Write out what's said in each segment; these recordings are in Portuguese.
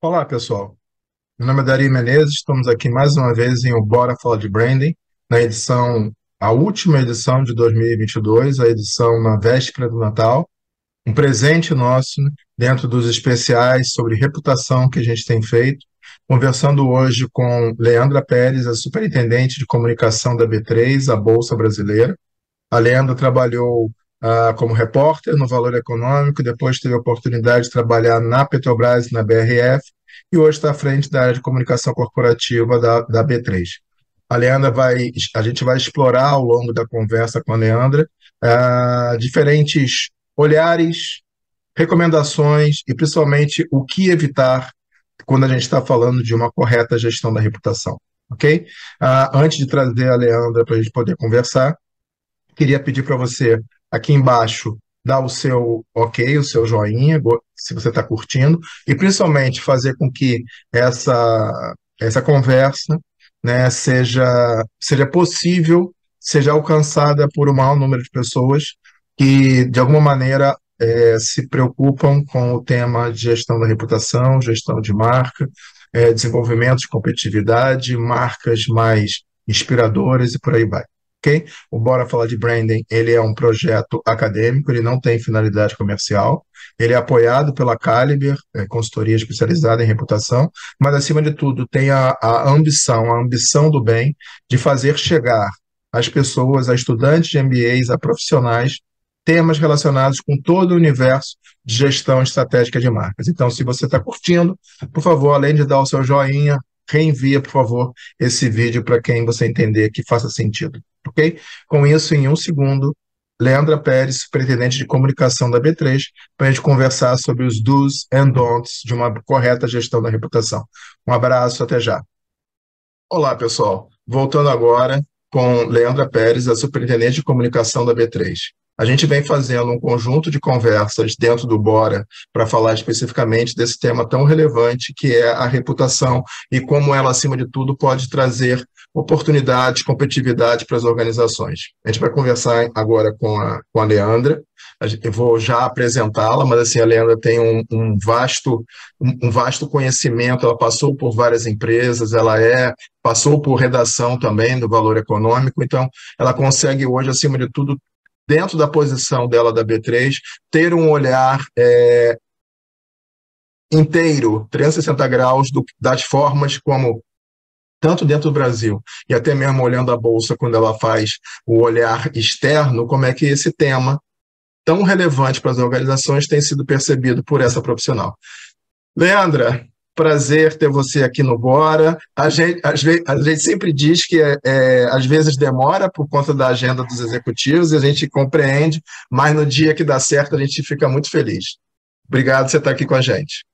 Olá, pessoal. Meu nome é Dari Menezes, estamos aqui mais uma vez em o Bora Falar de Branding, na edição, a última edição de 2022, a edição na véspera do Natal, um presente nosso dentro dos especiais sobre reputação que a gente tem feito, conversando hoje com Leandra Pérez, a superintendente de comunicação da B3, a Bolsa Brasileira. A Leandra trabalhou como repórter no Valor Econômico, depois teve a oportunidade de trabalhar na Petrobras e na BRF, e hoje está à frente da área de comunicação corporativa da B3. A gente vai explorar ao longo da conversa com a Leandra diferentes olhares, recomendações e principalmente o que evitar quando a gente está falando de uma correta gestão da reputação, ok? Antes de trazer a Leandra para a gente poder conversar, queria pedir para você, aqui embaixo, dar o seu ok, o seu joinha, se você está curtindo, e principalmente fazer com que essa conversa, né, seja possível, seja alcançada por um maior número de pessoas que, de alguma maneira, se preocupam com o tema de gestão da reputação, gestão de marca, desenvolvimento de competitividade, marcas mais inspiradoras e por aí vai. Ok? O Bora Falar de Branding, ele é um projeto acadêmico, ele não tem finalidade comercial, ele é apoiado pela Caliber, consultoria especializada em reputação, mas, acima de tudo, tem a ambição do bem de fazer chegar às pessoas, a estudantes de MBAs, a profissionais, temas relacionados com todo o universo de gestão estratégica de marcas. Então, se você está curtindo, por favor, além de dar o seu joinha, reenvia, por favor, esse vídeo para quem você entender que faça sentido, ok? Com isso, em um segundo, Leandra Pérez, superintendente de comunicação da B3, para a gente conversar sobre os do's and don'ts de uma correta gestão da reputação. Um abraço, até já. Olá, pessoal. Voltando agora com Leandra Pérez, a superintendente de comunicação da B3. A gente vem fazendo um conjunto de conversas dentro do Bora para falar especificamente desse tema tão relevante que é a reputação e como ela, acima de tudo, pode trazer oportunidades, competitividade para as organizações. A gente vai conversar agora com a Leandra. Eu vou já apresentá-la, mas assim, a Leandra tem um vasto conhecimento, ela passou por várias empresas, passou por redação também do Valor Econômico, então ela consegue hoje, acima de tudo, dentro da posição dela da B3, ter um olhar inteiro, 360 graus, das formas como, tanto dentro do Brasil e até mesmo olhando a Bolsa, quando ela faz o olhar externo, como é que esse tema tão relevante para as organizações tem sido percebido por essa profissional. Leandra, prazer ter você aqui no Bora. A gente sempre diz que às vezes demora por conta da agenda dos executivos e a gente compreende, mas no dia que dá certo a gente fica muito feliz. Obrigado por você estar aqui com a gente.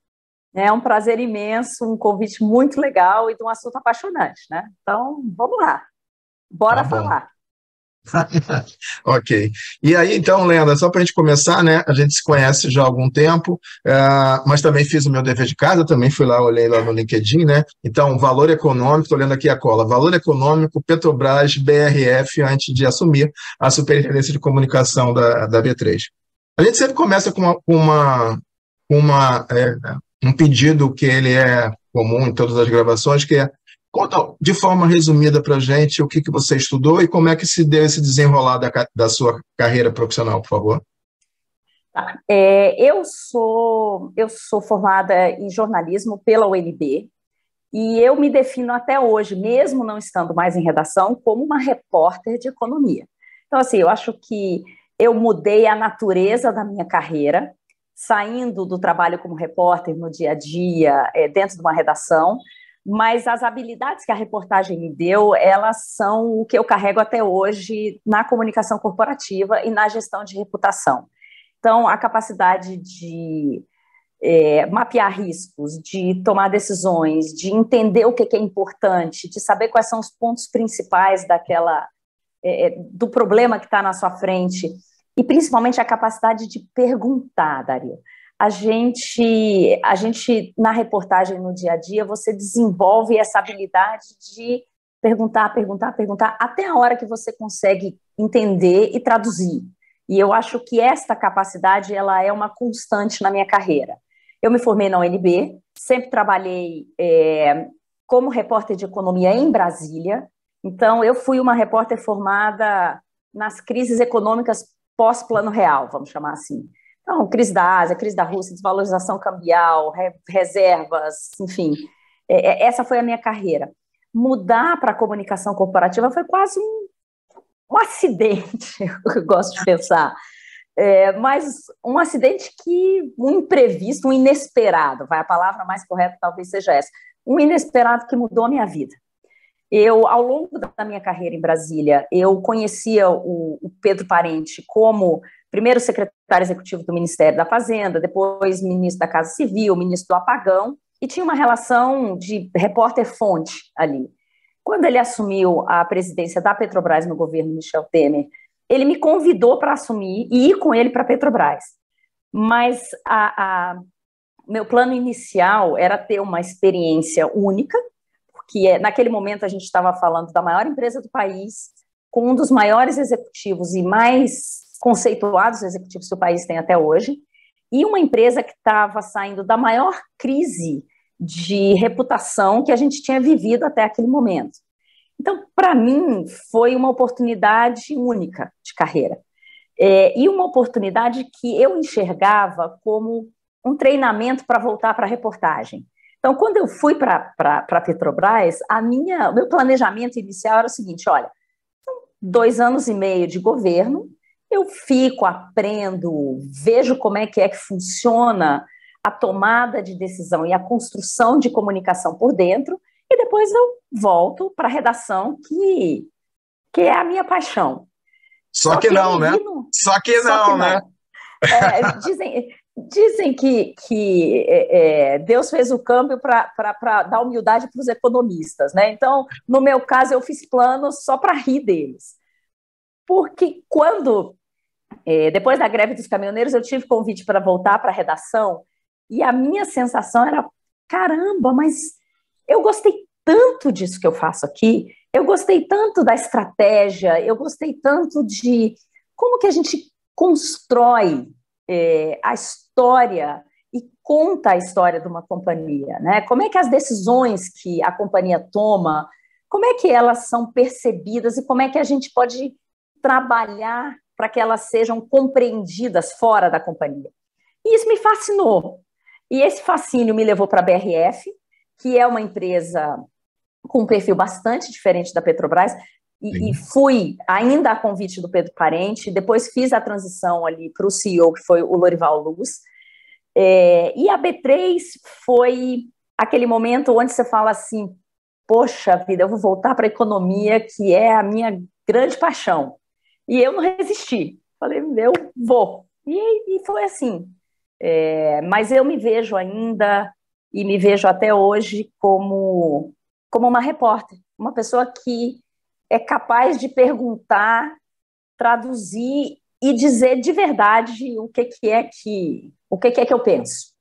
É um prazer imenso, um convite muito legal e de um assunto apaixonante, né? Então, vamos lá, Tá bora bom. falar. Ok. E aí, então, Leandra, só para a gente começar, né? A gente se conhece já há algum tempo, mas também fiz o meu dever de casa, também fui lá, olhei lá no LinkedIn, né? Então, valor econômico, estou olhando aqui a cola, valor econômico, Petrobras, BRF, antes de assumir a superintendência de comunicação da B3. A gente sempre começa com um pedido que ele é comum em todas as gravações, que é: conta de forma resumida para a gente o que você estudou e como é que se deu esse desenrolar da sua carreira profissional, por favor. Tá. Eu sou formada em jornalismo pela UNB e eu me defino até hoje, mesmo não estando mais em redação, como uma repórter de economia. Então, assim, eu acho que eu mudei a natureza da minha carreira, saindo do trabalho como repórter no dia a dia, dentro de uma redação, mas as habilidades que a reportagem me deu, elas são o que eu carrego até hoje na comunicação corporativa e na gestão de reputação. Então, a capacidade de mapear riscos, de tomar decisões, de entender o que é importante, de saber quais são os pontos principais do problema que está na sua frente, e principalmente a capacidade de perguntar, Dario. A gente, na reportagem no dia a dia, você desenvolve essa habilidade de perguntar, perguntar, perguntar, até a hora que você consegue entender e traduzir. E eu acho que esta capacidade ela é uma constante na minha carreira. Eu me formei na UNB, sempre trabalhei como repórter de economia em Brasília. Então, eu fui uma repórter formada nas crises econômicas pós-Plano Real, vamos chamar assim. Então, crise da Ásia, crise da Rússia, desvalorização cambial, reservas, enfim. Essa foi a minha carreira. Mudar para a comunicação corporativa foi quase um acidente, eu gosto de pensar. Mas um acidente um imprevisto, um inesperado, a palavra mais correta talvez seja essa, um inesperado que mudou a minha vida. Ao longo da minha carreira em Brasília, eu conhecia o Pedro Parente como primeiro secretário executivo do Ministério da Fazenda, depois ministro da Casa Civil, ministro do Apagão, e tinha uma relação de repórter-fonte ali. Quando ele assumiu a presidência da Petrobras no governo Michel Temer, ele me convidou para assumir e ir com ele para a Petrobras. Mas meu plano inicial era ter uma experiência única, porque naquele momento a gente estava falando da maior empresa do país, com um dos maiores executivos e mais conceituados executivos que o país tem até hoje, e uma empresa que estava saindo da maior crise de reputação que a gente tinha vivido até aquele momento. Então, para mim, foi uma oportunidade única de carreira. E uma oportunidade que eu enxergava como um treinamento para voltar para a reportagem. Então, quando eu fui para a Petrobras, o meu planejamento inicial era o seguinte: olha, 2 anos e meio de governo, eu fico, aprendo, vejo como é que funciona a tomada de decisão e a construção de comunicação por dentro, e depois eu volto para a redação, que é a minha paixão. Só que não, né? Só que não, né? Dizem que Deus fez o câmbio para dar humildade para os economistas, né? Então, no meu caso, eu fiz planos só para rir deles. Porque depois da greve dos caminhoneiros, eu tive convite para voltar para a redação, e a minha sensação era: caramba, mas eu gostei tanto disso que eu faço aqui, eu gostei tanto da estratégia, eu gostei tanto de como que a gente constrói a história e conta a história de uma companhia, né? Como é que as decisões que a companhia toma, como é que elas são percebidas e como é que a gente pode trabalhar para que elas sejam compreendidas fora da companhia. E isso me fascinou. E esse fascínio me levou para a BRF, que é uma empresa com um perfil bastante diferente da Petrobras, e fui ainda a convite do Pedro Parente, depois fiz a transição ali para o CEO, que foi o Lorival Luz, e a B3 foi aquele momento onde você fala assim: poxa vida, eu vou voltar para a economia, que é a minha grande paixão. E eu não resisti, falei, eu vou. E foi assim. Mas eu me vejo ainda, e me vejo até hoje, como uma repórter, uma pessoa que é capaz de perguntar, traduzir e dizer de verdade o que é que eu penso.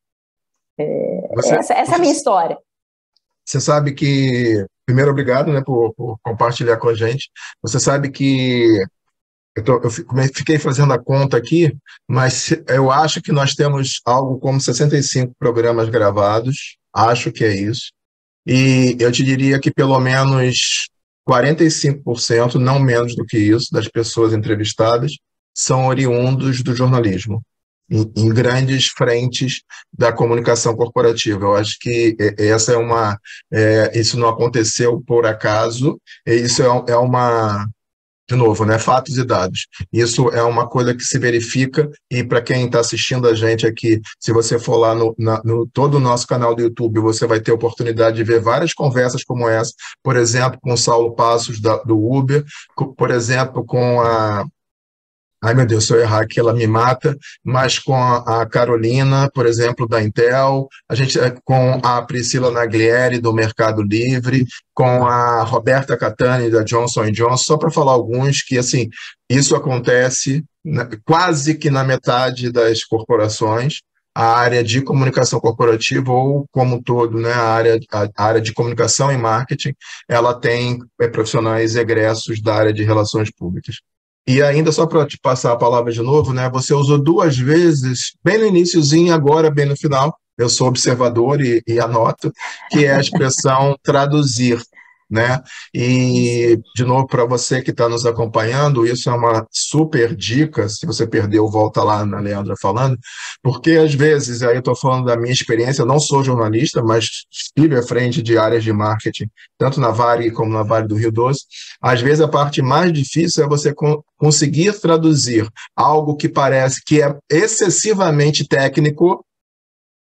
Essa é a minha história. Você sabe que, primeiro, obrigado, né, por compartilhar com a gente. Você sabe que eu fiquei fazendo a conta aqui, mas eu acho que nós temos algo como 65 programas gravados, acho que é isso, e eu te diria que pelo menos 45%, não menos do que isso, das pessoas entrevistadas são oriundos do jornalismo, em grandes frentes da comunicação corporativa. Eu acho que essa isso não aconteceu por acaso, isso é uma... De novo, né? Fatos e dados. Isso é uma coisa que se verifica, e para quem está assistindo a gente aqui, se você for lá no todo o nosso canal do YouTube, você vai ter a oportunidade de ver várias conversas como essa, por exemplo, com o Saulo Passos, do Uber, por exemplo, com a... Ai, meu Deus, se eu errar aqui, ela me mata, mas com a Carolina, por exemplo, da Intel, com a Priscila Naglieri, do Mercado Livre, com a Roberta Catani, da Johnson Johnson, só para falar alguns que, assim, isso acontece quase que na metade das corporações. A área de comunicação corporativa, ou como um todo, né, a área de comunicação e marketing, ela tem profissionais egressos da área de relações públicas. E ainda, só para te passar a palavra de novo, né, você usou 2 vezes, bem no iniciozinho, agora bem no final, eu sou observador e anoto, que é a expressão traduzir, né? E, de novo, para você que está nos acompanhando, isso é uma super dica. Se você perdeu, volta lá na Leandra falando, porque às vezes, aí eu estou falando da minha experiência, eu não sou jornalista, mas estive à frente de áreas de marketing, tanto na Varig como na Vale do Rio Doce. Às vezes a parte mais difícil é você conseguir traduzir algo que parece que é excessivamente técnico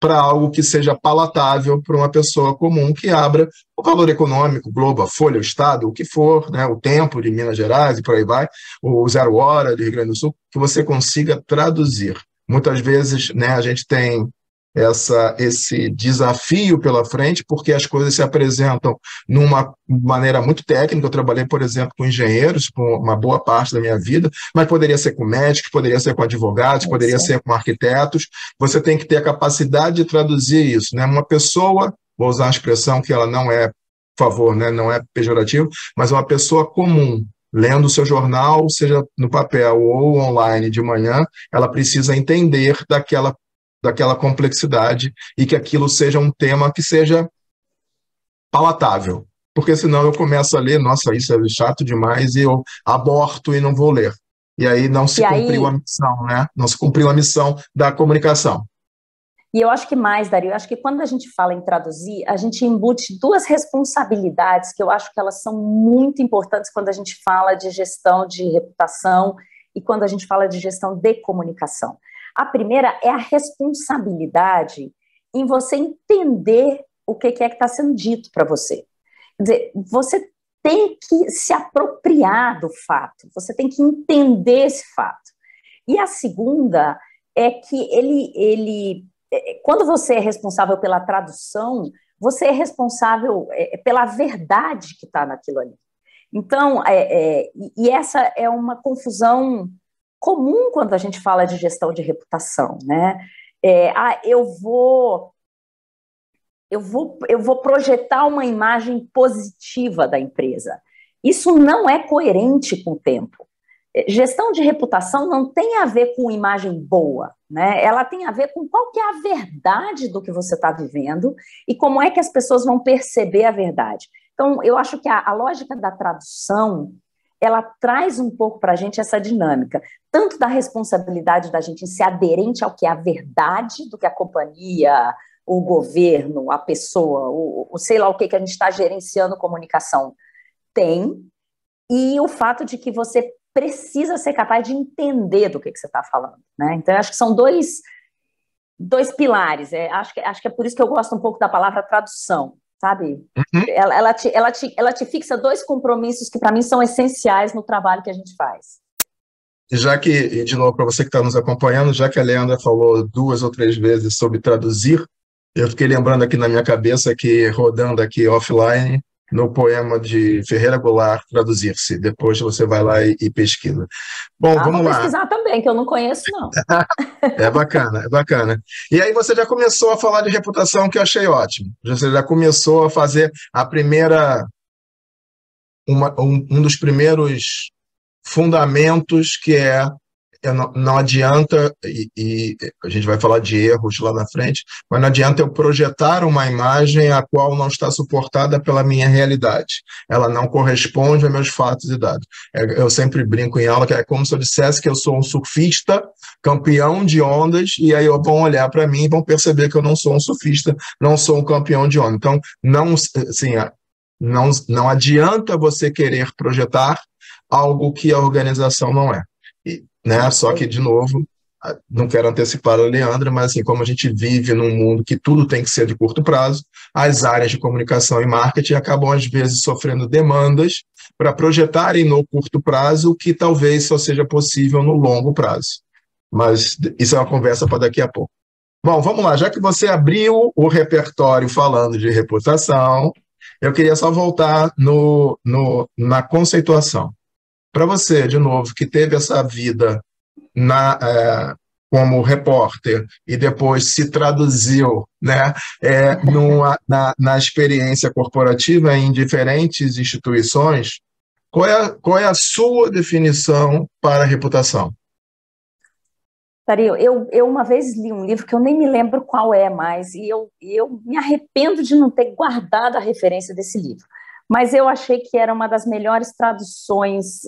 para algo que seja palatável para uma pessoa comum que abra o Valor Econômico, Globo, a Folha, o Estado, o que for, né, o Tempo de Minas Gerais e por aí vai, o Zero Hora de Rio Grande do Sul, que você consiga traduzir. Muitas vezes, né, a gente tem esse desafio pela frente, porque as coisas se apresentam numa maneira muito técnica. Eu trabalhei, por exemplo, com engenheiros por uma boa parte da minha vida, mas poderia ser com médicos, poderia ser com advogados, poderia ser com arquitetos. Você tem que ter a capacidade de traduzir isso, né? Uma pessoa, vou usar uma expressão que ela não é, por favor, né, não é pejorativo, mas uma pessoa comum, lendo o seu jornal, seja no papel ou online de manhã, ela precisa entender daquela complexidade e que aquilo seja um tema que seja palatável. Porque senão eu começo a ler, nossa, isso é chato demais, e eu aborto e não vou ler. E aí não se cumpriu a missão, né? Não se cumpriu a missão da comunicação. E eu acho que mais, Dario, eu acho que quando a gente fala em traduzir, a gente embute duas responsabilidades que eu acho que elas são muito importantes quando a gente fala de gestão de reputação e quando a gente fala de gestão de comunicação. A primeira é a responsabilidade em você entender o que é que está sendo dito para você. Quer dizer, você tem que se apropriar do fato, você tem que entender esse fato. E a segunda é que quando você é responsável pela tradução, você é responsável pela verdade que está naquilo ali. Então, e essa é uma confusão comum quando a gente fala de gestão de reputação, né? Eu vou projetar uma imagem positiva da empresa. Isso não é coerente com o tempo. Gestão de reputação não tem a ver com imagem boa, né? Ela tem a ver com qual que é a verdade do que você está vivendo e como é que as pessoas vão perceber a verdade. Então, eu acho que a lógica da tradução, ela traz um pouco para a gente essa dinâmica, tanto da responsabilidade da gente em ser aderente ao que é a verdade do que a companhia, o governo, a pessoa, sei lá o que a gente está gerenciando comunicação tem, e o fato de que você precisa ser capaz de entender do que você está falando, né? Então, eu acho que são dois pilares. Acho que é por isso que eu gosto um pouco da palavra tradução, sabe? Uhum. Ela te fixa dois compromissos que, para mim, são essenciais no trabalho que a gente faz. Já que, e de novo, para você que está nos acompanhando, já que a Leandra falou 2 ou 3 vezes sobre traduzir, eu fiquei lembrando aqui na minha cabeça que, rodando aqui offline, no poema de Ferreira Goulart, Traduzir-se. Depois você vai lá e pesquisa. Bom, vamos lá. Vou pesquisar também, que eu não conheço, não. É bacana, é bacana. E aí você já começou a falar de reputação, que eu achei ótimo. Você já começou a fazer a primeira, um dos primeiros fundamentos, que não adianta, e a gente vai falar de erros lá na frente, mas não adianta eu projetar uma imagem a qual não está suportada pela minha realidade. Ela não corresponde aos meus fatos e dados. Eu sempre brinco em aula que é como se eu dissesse que eu sou um surfista, campeão de ondas, e aí vão olhar para mim e vão perceber que eu não sou um surfista, não sou um campeão de ondas. Então, não adianta você querer projetar algo que a organização não é. Né? Só que, de novo, não quero antecipar a Leandra, mas assim, como a gente vive num mundo que tudo tem que ser de curto prazo, as áreas de comunicação e marketing acabam, às vezes, sofrendo demandas para projetarem no curto prazo o que talvez só seja possível no longo prazo. Mas isso é uma conversa para daqui a pouco. Bom, vamos lá. Já que você abriu o repertório falando de reputação, eu queria só voltar na conceituação. Para você, de novo, que teve essa vida como repórter e depois se traduziu, né, na experiência corporativa em diferentes instituições, qual é a sua definição para a reputação? Dario, eu uma vez li um livro que eu nem me lembro qual é mais, e eu me arrependo de não ter guardado a referência desse livro. Mas eu achei que era uma das melhores traduções,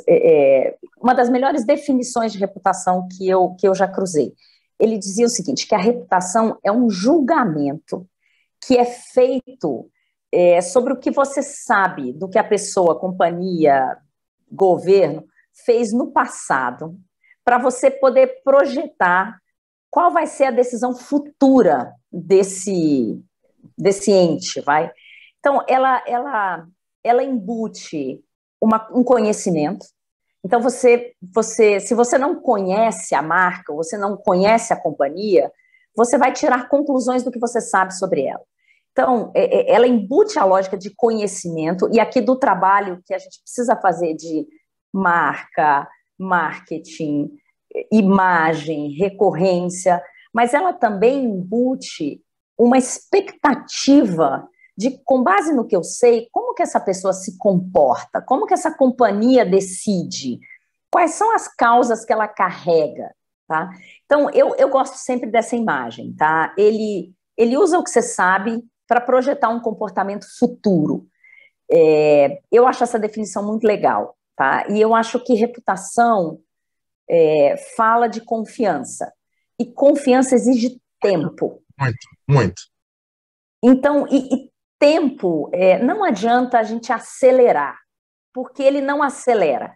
uma das melhores definições de reputação que eu já cruzei. Ele dizia o seguinte, que a reputação é um julgamento que é feito sobre o que você sabe do que a pessoa, companhia, governo fez no passado, para você poder projetar qual vai ser a decisão futura desse ente, vai? Então, ela embute um conhecimento. Então, se você não conhece a marca, você não conhece a companhia, você vai tirar conclusões do que você sabe sobre ela. Então, ela embute a lógica de conhecimento, e aqui do trabalho que a gente precisa fazer de marca, marketing, imagem, recorrência, mas ela também embute uma expectativa de, com base no que eu sei, como que essa pessoa se comporta, como que essa companhia decide, quais são as causas que ela carrega, tá? Então, eu gosto sempre dessa imagem, tá? Ele usa o que você sabe para projetar um comportamento futuro. Eu acho essa definição muito legal, tá? E eu acho que reputação fala de confiança. E confiança exige tempo. Muito, muito. Então, e tempo, não adianta a gente acelerar, porque ele não acelera.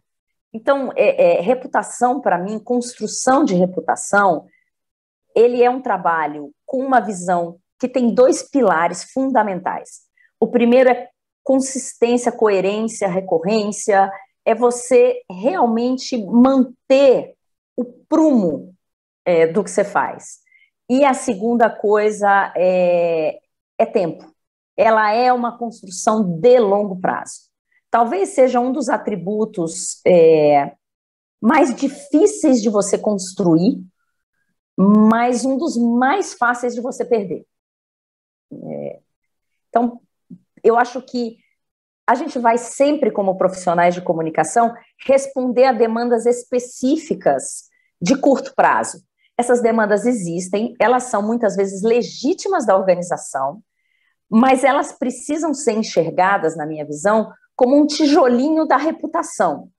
Então, reputação, para mim, construção de reputação, ele é um trabalho com uma visão que tem 2 pilares fundamentais. O primeiro é consistência, coerência, recorrência, é você realmente manter o prumo do que você faz. E a segunda coisa é tempo. Ela é uma construção de longo prazo. Talvez seja um dos atributos mais difíceis de você construir, mas um dos mais fáceis de você perder. Então, eu acho que a gente vai sempre, como profissionais de comunicação, responder a demandas específicas de curto prazo. Essas demandas existem, elas são muitas vezes legítimas da organização, mas elas precisam ser enxergadas, na minha visão, como um tijolinho da reputação.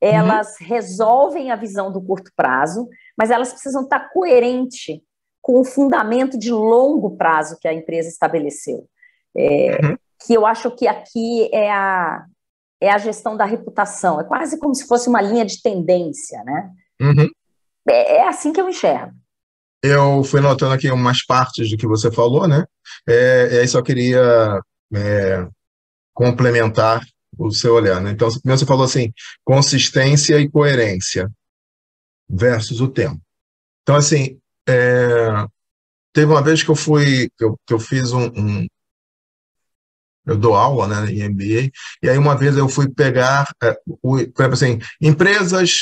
Elas resolvem a visão do curto prazo, mas elas precisam estar coerentes com o fundamento de longo prazo que a empresa estabeleceu. Que eu acho que aqui é a gestão da reputação. É quase como se fosse uma linha de tendência, né? É assim que eu enxergo. Eu fui notando aqui umas partes do que você falou, né? E aí só queria complementar o seu olhar, né? Então, primeiro você falou assim, consistência e coerência versus o tempo. Então, assim, teve uma vez que eu fiz eu dou aula, né, em MBA, e aí uma vez eu fui pegar, por exemplo assim, empresas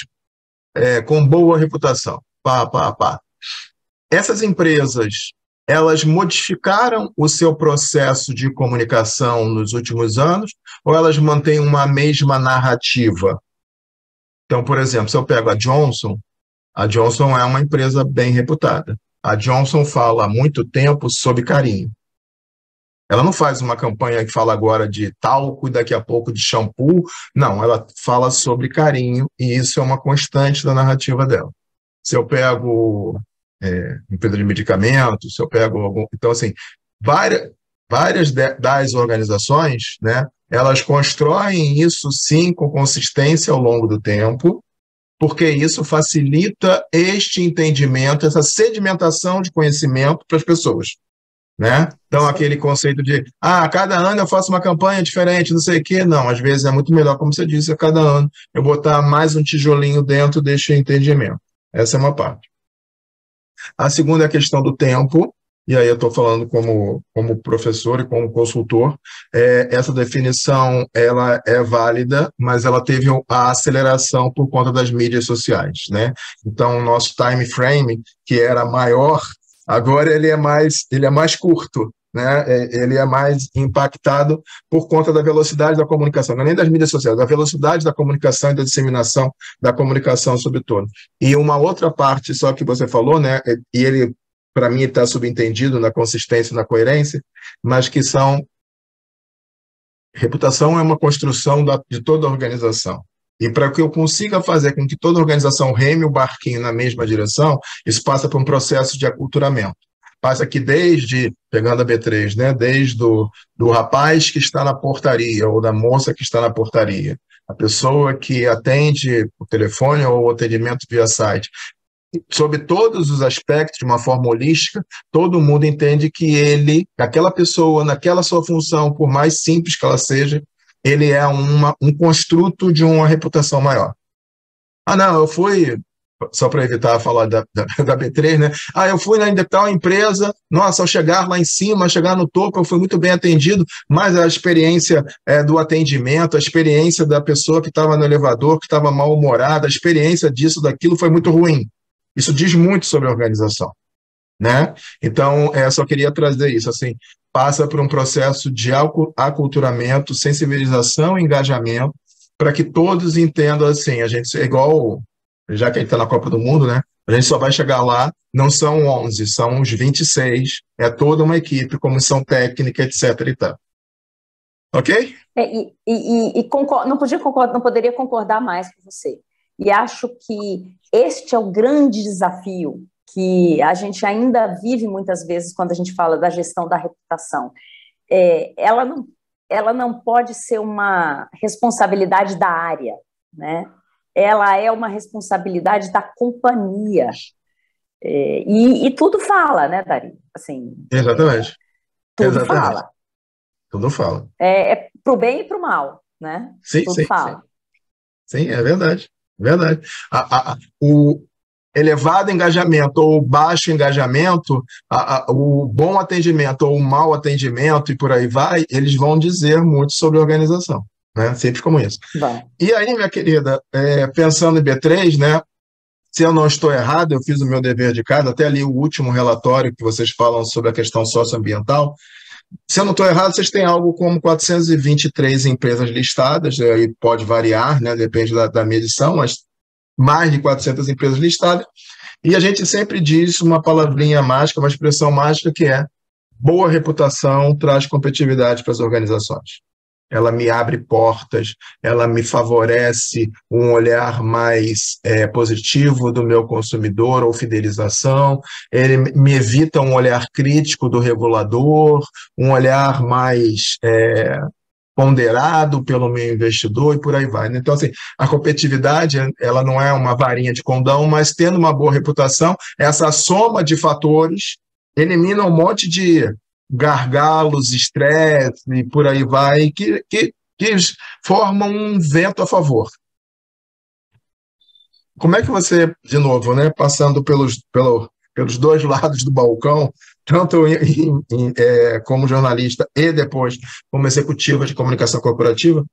com boa reputação, Essas empresas, elas modificaram o seu processo de comunicação nos últimos anos, ou elas mantêm uma mesma narrativa? Então, por exemplo, se eu pego a Johnson é uma empresa bem reputada. A Johnson fala há muito tempo sobre carinho. Ela não faz uma campanha que fala agora de talco e daqui a pouco de shampoo. Não, ela fala sobre carinho e isso é uma constante da narrativa dela. Se eu pego empresa de medicamentos, se eu pego algum... Então, assim, várias das organizações, né, elas constroem isso, sim, com consistência ao longo do tempo, porque isso facilita este entendimento, essa sedimentação de conhecimento para as pessoas. Né? Então, aquele conceito de cada ano eu faço uma campanha diferente, não sei o quê. Não, às vezes é muito melhor, como você disse, a cada ano eu botar mais um tijolinho dentro deste entendimento. Essa é uma parte. A segunda é a questão do tempo, e aí eu estou falando como professor e como consultor. Essa definição ela é válida, mas ela teve a aceleração por conta das mídias sociais. Né? Então, o nosso time frame, que era maior, agora ele é mais curto, né? Ele é mais impactado por conta da velocidade da comunicação, não é nem das mídias sociais, da velocidade da comunicação e da disseminação da comunicação sobretudo. E uma outra parte só que você falou, né? E ele, para mim, está subentendido na consistência e na coerência, mas que são reputação é uma construção de toda a organização. E para que eu consiga fazer com que toda a organização reme o barquinho na mesma direção, isso passa por um processo de aculturamento. Passa aqui desde, pegando a B3, né, desde do rapaz que está na portaria ou da moça que está na portaria, a pessoa que atende por telefone ou atendimento via site, sob todos os aspectos, de uma forma holística, todo mundo entende que aquela pessoa, naquela sua função, por mais simples que ela seja, ele é um construto de uma reputação maior. Ah, não, eu fui, só para evitar falar da B3, né? Ah, eu fui na tal empresa, nossa, ao chegar lá em cima, chegar no topo, eu fui muito bem atendido, mas a experiência do atendimento, a experiência da pessoa que estava no elevador, que estava mal-humorada, a experiência disso, daquilo foi muito ruim. Isso diz muito sobre a organização, né? Então, só queria trazer isso, assim, passa por um processo de aculturamento, sensibilização e engajamento, para que todos entendam, assim, a gente é igual, já que a gente está na Copa do Mundo, né? A gente só vai chegar lá, não são 11, são os 26, é toda uma equipe, comissão técnica, etc. e tal. Ok? Não poderia concordar mais com você. E acho que este é o grande desafio que a gente ainda vive muitas vezes quando a gente fala da gestão da reputação. Ela não pode ser uma responsabilidade da área, né? Ela é uma responsabilidade da companhia. E tudo fala, né, Dari? Assim, Exatamente. Tudo Exatamente. fala. Tudo fala. É pro bem e pro mal, né? Sim, Tudo sim, fala. sim, é verdade. Verdade. O elevado engajamento ou baixo engajamento, o bom atendimento ou o mau atendimento e por aí vai, eles vão dizer muito sobre a organização, né? Sempre como isso. Bom. E aí, minha querida, pensando em B3, né? Se eu não estou errado, eu fiz o meu dever de casa, até ali o último relatório que vocês falam sobre a questão socioambiental. Se eu não estou errado, vocês têm algo como 423 empresas listadas, aí pode variar, né, depende da medição, mas mais de 400 empresas listadas, e a gente sempre diz uma palavrinha mágica, uma expressão mágica que é: boa reputação traz competitividade para as organizações. Ela me abre portas, ela me favorece um olhar mais positivo do meu consumidor ou fidelização, ele me evita um olhar crítico do regulador, um olhar mais ponderado pelo meu investidor e por aí vai. Então, assim, a competitividade, ela não é uma varinha de condão, mas tendo uma boa reputação, essa soma de fatores elimina um monte de gargalos, estresse e por aí vai, que formam um vento a favor. Como é que você, de novo, né, passando pelos dois lados do balcão, tanto como jornalista e depois como executiva de comunicação corporativa,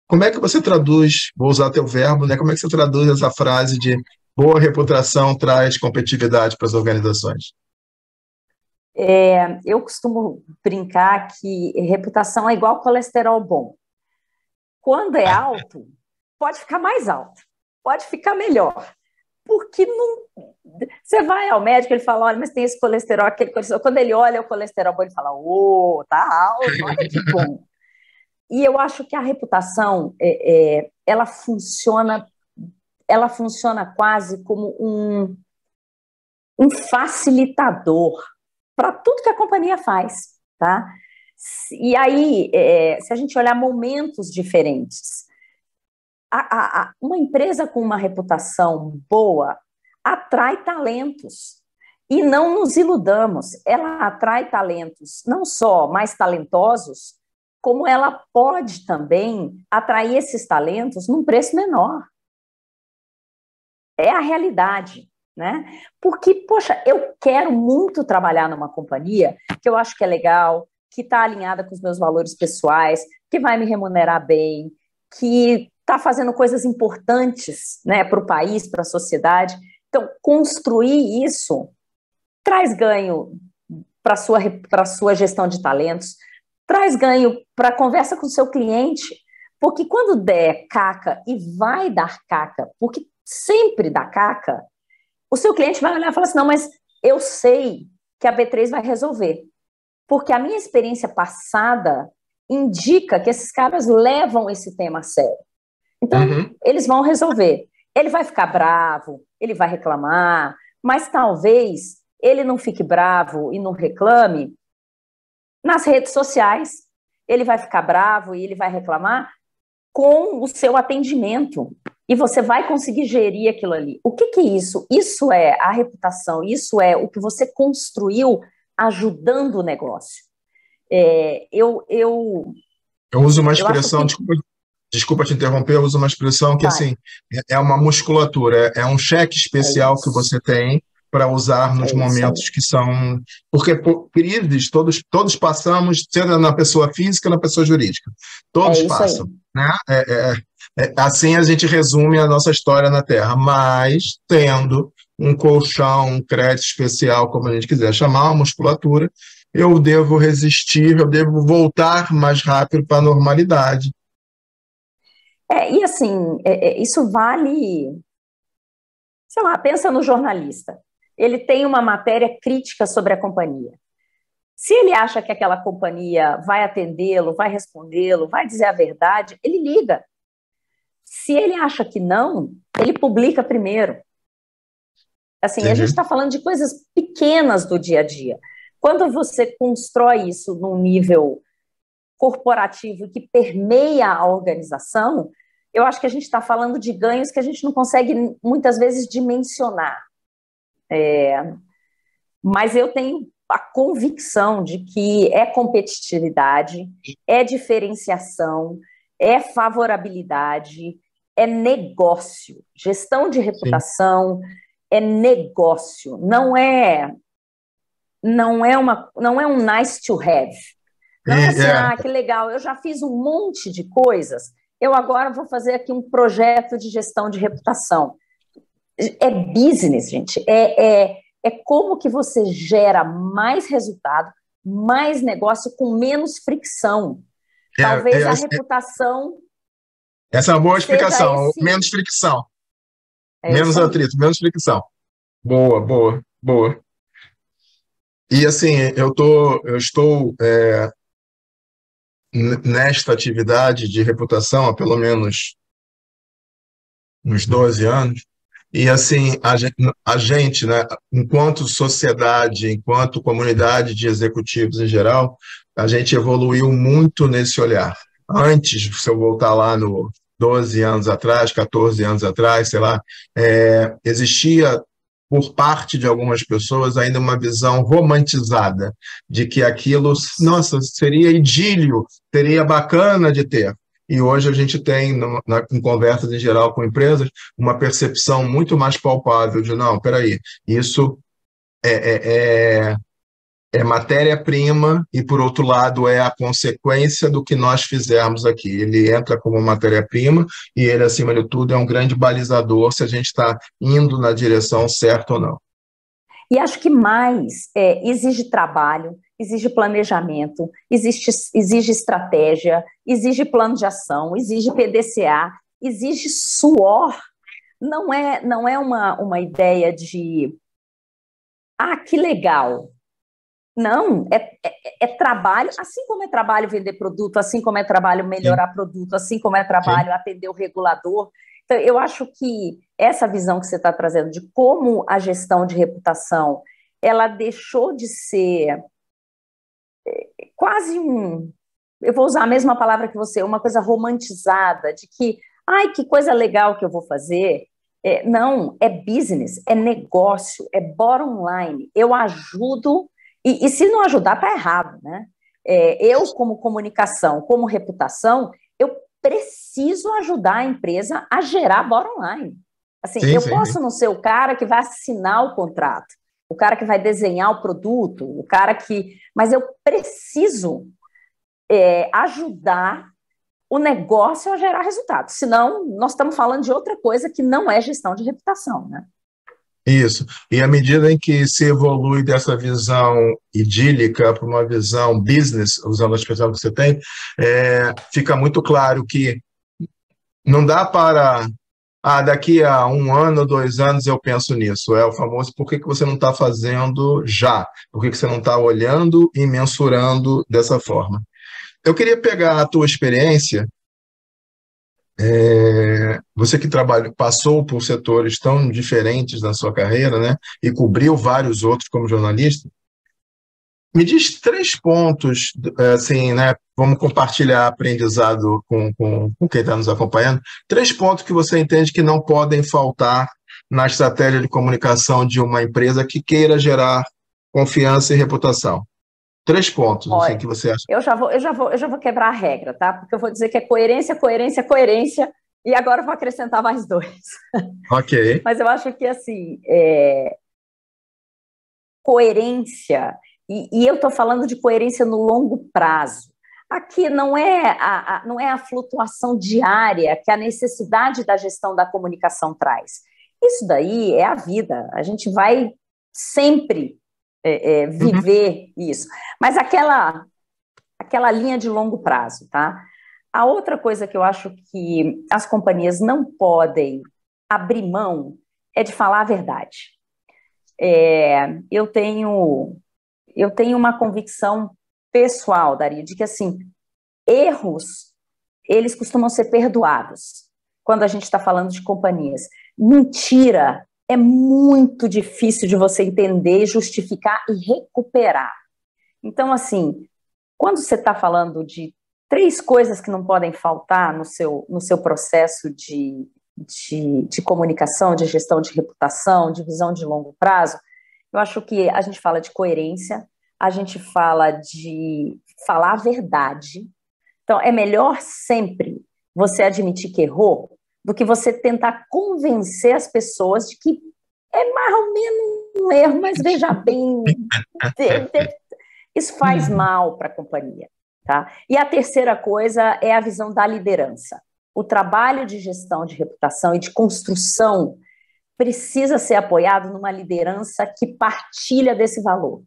como é que você traduz, vou usar teu verbo, né, como é que você traduz essa frase de boa reputação traz competitividade para as organizações? Eu costumo brincar que reputação é igual colesterol bom. Quando é alto, pode ficar mais alto, pode ficar melhor. Porque não... Você vai ao médico, ele fala, olha, mas tem esse colesterol, aquele colesterol. Quando ele olha o colesterol bom, ele fala, tá alto, olha que bom. E eu acho que a reputação, ela funciona quase como um facilitador para tudo que a companhia faz, tá? E aí, se a gente olhar momentos diferentes, uma empresa com uma reputação boa atrai talentos. E não nos iludamos, ela atrai talentos não só mais talentosos, como ela pode também atrair esses talentos num preço menor. É a realidade, né? Porque, poxa, eu quero muito trabalhar numa companhia que eu acho que é legal, que está alinhada com os meus valores pessoais, que vai me remunerar bem, que está fazendo coisas importantes, né, para o país, para a sociedade. Então, construir isso traz ganho para sua gestão de talentos, traz ganho para a conversa com o seu cliente, porque quando der caca, e vai dar caca, porque sempre dá caca, o seu cliente vai olhar e falar assim, não, mas eu sei que a B3 vai resolver, porque a minha experiência passada indica que esses caras levam esse tema a sério. Então, eles vão resolver. Ele vai ficar bravo, ele vai reclamar, mas talvez ele não fique bravo e não reclame nas redes sociais. Ele vai ficar bravo e ele vai reclamar com o seu atendimento. E você vai conseguir gerir aquilo ali. O que é isso? Isso é a reputação, isso é o que você construiu ajudando o negócio. Eu uso uma acho expressão, que... desculpa te interromper, eu uso uma expressão que, assim, é uma musculatura, é um cheque especial que você tem para usar nos momentos que são... Porque por crises, todos passamos, seja na pessoa física ou na pessoa jurídica. Todos passam, né? Assim a gente resume a nossa história na Terra, mas tendo um colchão, um crédito especial, como a gente quiser chamar, uma musculatura, eu devo resistir, eu devo voltar mais rápido para a normalidade. E assim, isso vale, sei lá, pensa no jornalista. Ele tem uma matéria crítica sobre a companhia. Se ele acha que aquela companhia vai atendê-lo, vai respondê-lo, vai dizer a verdade, ele liga. Se ele acha que não, ele publica primeiro. Assim, a gente está falando de coisas pequenas do dia a dia. Quando você constrói isso num nível corporativo que permeia a organização, eu acho que a gente está falando de ganhos que a gente não consegue, muitas vezes, dimensionar. Mas eu tenho a convicção de que é competitividade, é diferenciação, é favorabilidade, é negócio. Gestão de reputação é negócio, não é um nice to have. Não é assim, que legal, eu já fiz um monte de coisas, eu agora vou fazer aqui um projeto de gestão de reputação. É business, gente, é como que você gera mais resultado, mais negócio com menos fricção. Talvez a reputação... Essa é uma boa explicação, menos fricção. Menos atrito, menos fricção. Boa, boa, boa. E assim, eu estou nesta atividade de reputação há pelo menos uns 12 anos, e assim, a gente, né, enquanto sociedade, enquanto comunidade de executivos em geral, a gente evoluiu muito nesse olhar. Antes, se eu voltar lá no 12 anos atrás, 14 anos atrás, sei lá, existia por parte de algumas pessoas ainda uma visão romantizada de que aquilo, nossa, seria idílio, seria bacana de ter. E hoje a gente tem, em conversas em geral com empresas, uma percepção muito mais palpável de, não, peraí, isso é matéria-prima e, por outro lado, é a consequência do que nós fizermos aqui. Ele entra como matéria-prima e ele, acima de tudo, é um grande balizador se a gente está indo na direção certa ou não. E acho que mais exige trabalho, exige planejamento, exige estratégia, exige plano de ação, exige PDCA, exige suor. Não é uma ideia de que legal. Não, é trabalho, assim como é trabalho vender produto, assim como é trabalho melhorar produto, assim como é trabalho atender o regulador. Então, eu acho que essa visão que você está trazendo de como a gestão de reputação, ela deixou de ser quase eu vou usar a mesma palavra que você, uma coisa romantizada, de que, que coisa legal que eu vou fazer. Não, é business, é negócio, é bottom line. Eu ajudo, e se não ajudar, está errado, né? Eu, como comunicação, como reputação, eu preciso ajudar a empresa a gerar bottom line. Assim, posso não ser o cara que vai assinar o contrato, o cara que vai desenhar o produto, mas eu preciso ajudar o negócio a gerar resultado. Senão, nós estamos falando de outra coisa que não é gestão de reputação, né? Isso. E à medida em que se evolui dessa visão idílica para uma visão business, usando a expressão que você tem, fica muito claro que não dá para, daqui a um ano, 2 anos eu penso nisso. É o famoso por que que você não está fazendo já? Por que que você não está olhando e mensurando dessa forma? Eu queria pegar a tua experiência, você que passou por setores tão diferentes na sua carreira, né, e cobriu vários outros como jornalista. Me diz 3 pontos, assim, né? Vamos compartilhar aprendizado com quem está nos acompanhando. 3 pontos que você entende que não podem faltar na estratégia de comunicação de uma empresa que queira gerar confiança e reputação. 3 pontos, assim, Olha, que você acha. eu já vou quebrar a regra, tá? Porque eu vou dizer que é coerência, coerência, coerência, e agora eu vou acrescentar mais dois. Ok. Mas eu acho que, assim, coerência, e eu estou falando de coerência no longo prazo. Aqui não é a flutuação diária que a necessidade da gestão da comunicação traz. Isso daí é a vida. A gente vai sempre Uhum. viver isso. Mas aquela linha de longo prazo, tá? A outra coisa que eu acho que as companhias não podem abrir mão é de falar a verdade. Eu tenho uma convicção pessoal, Dari, de que assim, erros eles costumam ser perdoados quando a gente está falando de companhias. Mentira é muito difícil de você entender, justificar e recuperar. Então, assim, quando você está falando de 3 coisas que não podem faltar no seu processo de comunicação, de gestão de reputação, de visão de longo prazo, eu acho que a gente fala de coerência, a gente fala de falar a verdade. Então, é melhor sempre você admitir que errou do que você tentar convencer as pessoas de que é mais ou menos um erro, mas veja bem, isso faz mal para a companhia. Tá? E a terceira coisa é a visão da liderança. O trabalho de gestão de reputação e de construção precisa ser apoiado numa liderança que partilha desse valor.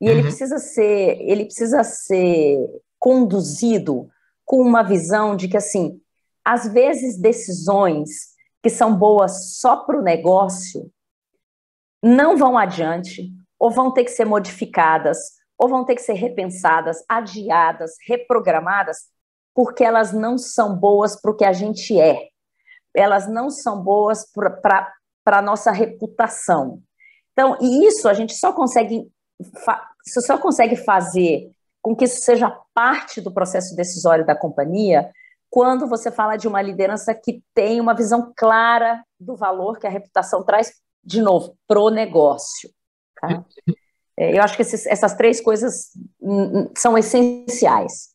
E ele Uhum. precisa ser conduzido com uma visão de que, assim, às vezes decisões que são boas só para o negócio não vão adiante, ou vão ter que ser modificadas, ou vão ter que ser repensadas, adiadas, reprogramadas, porque elas não são boas para o que a gente é. Elas não são boas para a nossa reputação. Então, e isso a gente só consegue fazer com que isso seja parte do processo decisório da companhia quando você fala de uma liderança que tem uma visão clara do valor que a reputação traz, de novo, pro negócio. Tá? Eu acho que essas 3 coisas são essenciais.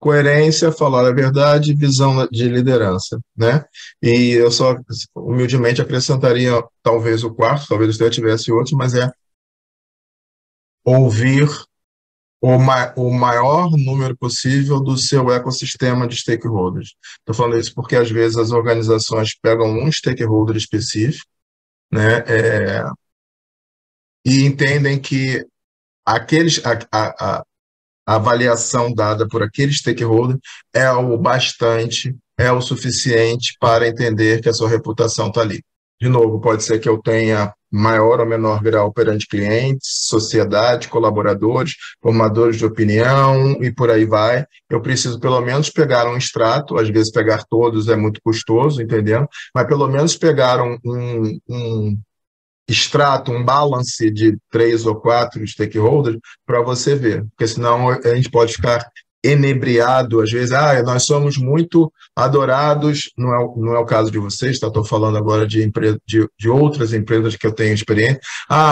Coerência, falar a verdade, visão de liderança, né? E eu só humildemente acrescentaria talvez o quarto, talvez você tivesse outro, mas é ouvir o maior número possível do seu ecossistema de stakeholders. Estou falando isso porque às vezes as organizações pegam um stakeholder específico, né, e entendem que aqueles, a avaliação dada por aquele stakeholder é o bastante, é o suficiente para entender que a sua reputação está ali. De novo, pode ser que eu tenha maior ou menor grau perante clientes, sociedade, colaboradores, formadores de opinião e por aí vai. Eu preciso pelo menos pegar um extrato, às vezes pegar todos é muito custoso, entendeu? Mas pelo menos pegar um extrato, um balance de 3 ou 4 stakeholders para você ver, porque senão a gente pode ficar enebriado, às vezes, nós somos muito adorados, não é o caso de vocês, tá? Estou falando agora de outras empresas que eu tenho experiência.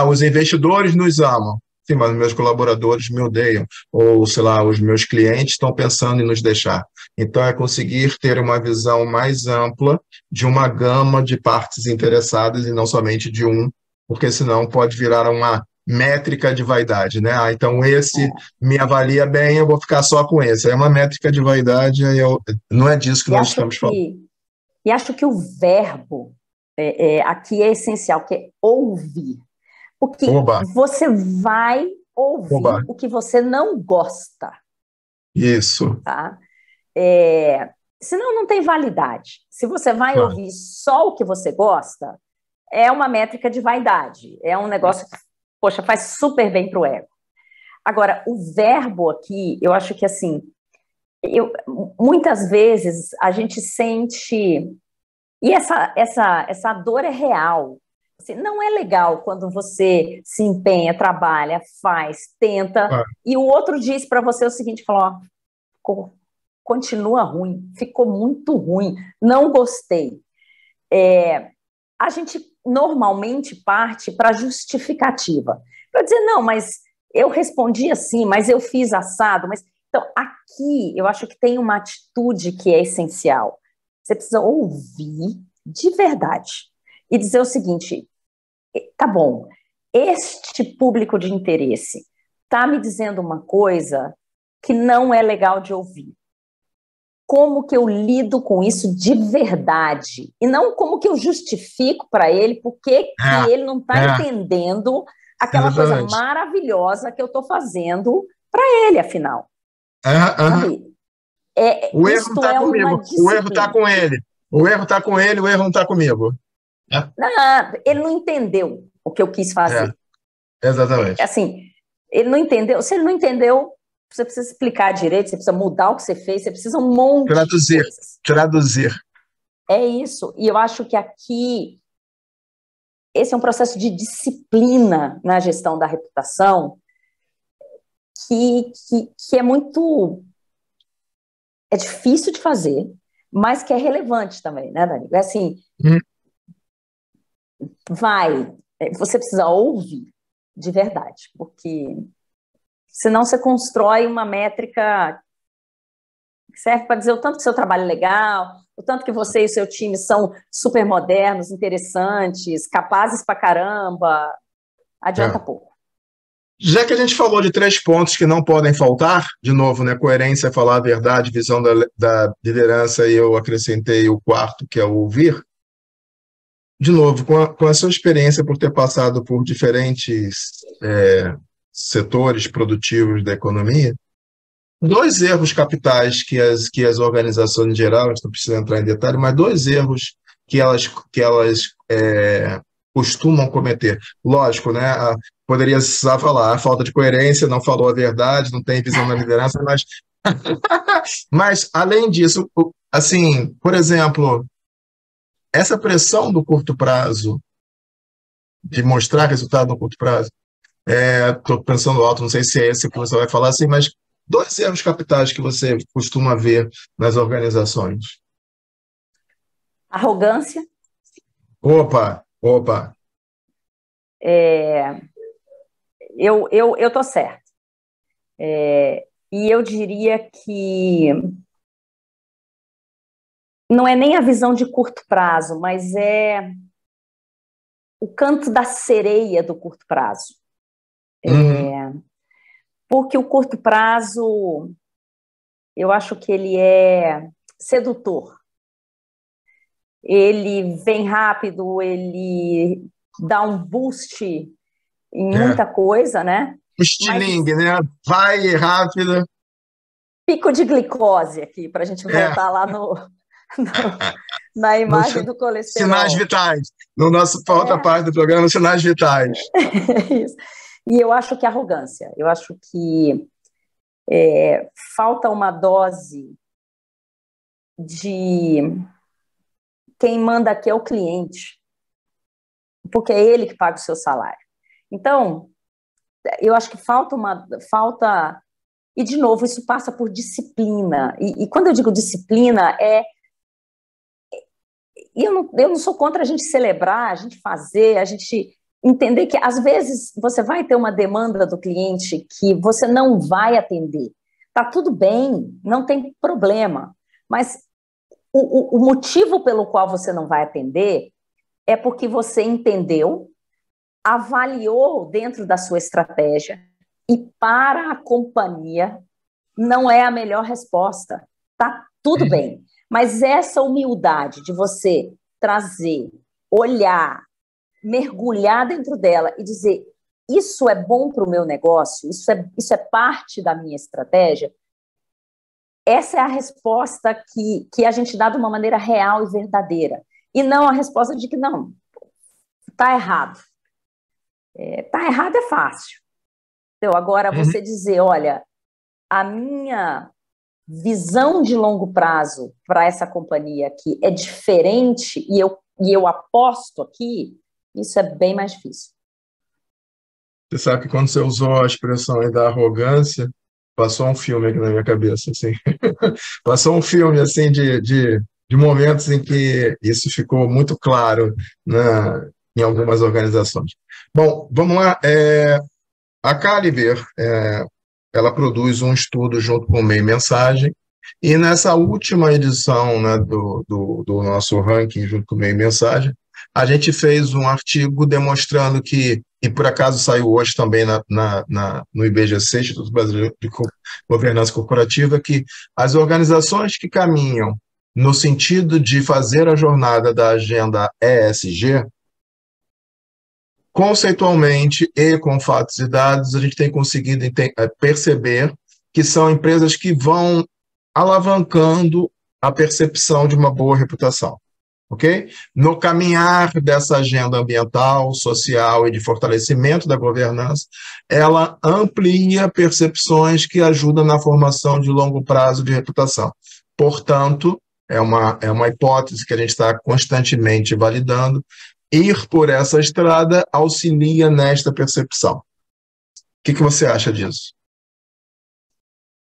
Os investidores nos amam. Sim, mas meus colaboradores me odeiam, ou, sei lá, os meus clientes estão pensando em nos deixar. Então, é conseguir ter uma visão mais ampla de uma gama de partes interessadas e não somente de um, porque senão pode virar uma métrica de vaidade, né? Então esse me avalia bem, eu vou ficar só com esse. É uma métrica de vaidade, não é disso que E nós acho estamos falando. que, e acho que o verbo aqui é essencial, que é ouvir. Porque Oba, você vai oba, ouvir o que você não gosta, isso, tá? Senão não tem validade. Se você vai claro. ouvir só o que você gosta, é uma métrica de vaidade. É um negócio que, poxa, faz super bem para o ego. Agora, o verbo aqui, eu acho que assim, muitas vezes a gente sente, e essa dor é real. Assim, não é legal quando você se empenha, trabalha, faz, tenta, Claro. e o outro diz para você o seguinte, fala, ó, continua ruim, ficou muito ruim, não gostei. A gente normalmente parte para justificativa, para dizer, não, mas eu respondi assim, mas eu fiz assado, mas... Então, aqui, eu acho que tem uma atitude que é essencial. Você precisa ouvir de verdade e dizer o seguinte, tá bom, este público de interesse está me dizendo uma coisa que não é legal de ouvir. Como que eu lido com isso de verdade? E não como que eu justifico para ele porque que ele não está É, entendendo aquela coisa exatamente. maravilhosa que eu estou fazendo para ele, afinal. Aham. Sabe? O erro não Isto está é uma comigo, o erro está disciplina. com ele. O erro está com ele, o erro não está comigo. É, Não, ele não entendeu o que eu quis é, fazer. exatamente. Assim, ele não entendeu. Se ele não entendeu, você precisa explicar direito, você precisa mudar o que você fez, você precisa um monte de Traduzir, coisas. traduzir. É isso. E eu acho que aqui esse é um processo de disciplina na gestão da reputação que é muito... É difícil de fazer, mas que é relevante também, né, Dani? É assim, Hum, você precisa ouvir de verdade, porque senão você constrói uma métrica que serve para dizer o tanto que seu trabalho é legal, o tanto que você e o seu time são super modernos, interessantes, capazes pra caramba, adianta é. pouco. Já que a gente falou de três pontos que não podem faltar, de novo, né, coerência, falar a verdade, visão da liderança, e eu acrescentei o quarto, que é o ouvir. De novo, com a sua experiência por ter passado por diferentes setores produtivos da economia, dois erros capitais que as organizações em geral, a gente não precisa entrar em detalhe, mas dois erros que elas costumam cometer. Lógico, né? Poderia precisar falar a falta de coerência, não falou a verdade, não tem visão da liderança, mas além disso, assim, por exemplo, essa pressão do curto prazo, de mostrar resultado no curto prazo, estou pensando alto, não sei se é esse que você vai falar assim, mas dois erros capitais que você costuma ver nas organizações. Arrogância, Opa, opa, é, eu tô certa. E eu diria que não é nem a visão de curto prazo, mas é o canto da sereia do curto prazo. uhum, Porque o curto prazo, eu acho que ele é sedutor. Ele vem rápido, ele dá um boost em é, muita coisa, né? o Mas estilingue, né? Vai rápido, pico de glicose aqui, para a gente é, voltar lá no- na nos imagem do sinais colesterol. vitais. No nosso outra É, parte do programa, sinais vitais. é isso. E eu acho que arrogância, eu acho que falta uma dose de quem manda aqui é o cliente, porque é ele que paga o seu salário. Então, eu acho que falta, e de novo, isso passa por disciplina. E quando eu digo disciplina, eu não sou contra a gente celebrar, a gente fazer, a gente entender que às vezes você vai ter uma demanda do cliente que você não vai atender. Tá tudo bem, não tem problema. Mas o motivo pelo qual você não vai atender é porque você entendeu, avaliou dentro da sua estratégia e para a companhia não é a melhor resposta. Tá tudo bem. Mas essa humildade de você trazer olhar, mergulhar dentro dela e dizer, isso é bom para o meu negócio, isso é parte da minha estratégia, essa é a resposta que a gente dá de uma maneira real e verdadeira. E não a resposta de que não, está errado. Está errado é fácil. Então, agora você dizer, olha, a minha visão de longo prazo para essa companhia aqui é diferente e eu aposto aqui, isso é bem mais difícil. Você sabe que quando você usou a expressão aí da arrogância, passou um filme aqui na minha cabeça, assim. Passou um filme, assim, de momentos em que isso ficou muito claro, né, em algumas organizações. Bom, vamos lá. A Caliber, ela produz um estudo junto com o Meio Mensagem, e nessa última edição, né, do nosso ranking junto com o Meio Mensagem, a gente fez um artigo demonstrando que, e por acaso saiu hoje também no IBGC, Instituto Brasileiro de Governança Corporativa, que as organizações que caminham no sentido de fazer a jornada da agenda ESG, conceitualmente e com fatos e dados, a gente tem conseguido perceber que são empresas que vão alavancando a percepção de uma boa reputação, ok? No caminhar dessa agenda ambiental, social e de fortalecimento da governança, ela amplia percepções que ajudam na formação de longo prazo de reputação. Portanto, é uma hipótese que a gente está constantemente validando. Ir por essa estrada auxilia nesta percepção. O que você acha disso?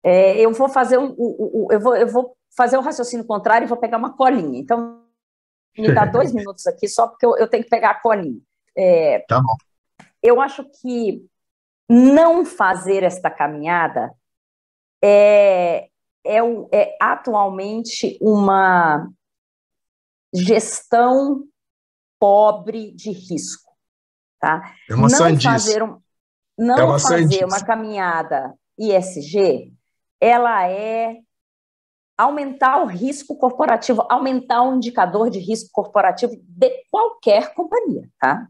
Eu vou fazer eu vou fazer o raciocínio contrário e vou pegar uma colinha. Então, me dá 2 minutos aqui, só porque eu tenho que pegar a colinha. Tá bom. Eu acho que não fazer esta caminhada é atualmente uma gestão pobre de risco, tá? É uma sandice. Não fazer uma caminhada ESG, ela é aumentar o risco corporativo, aumentar o indicador de risco corporativo de qualquer companhia, tá?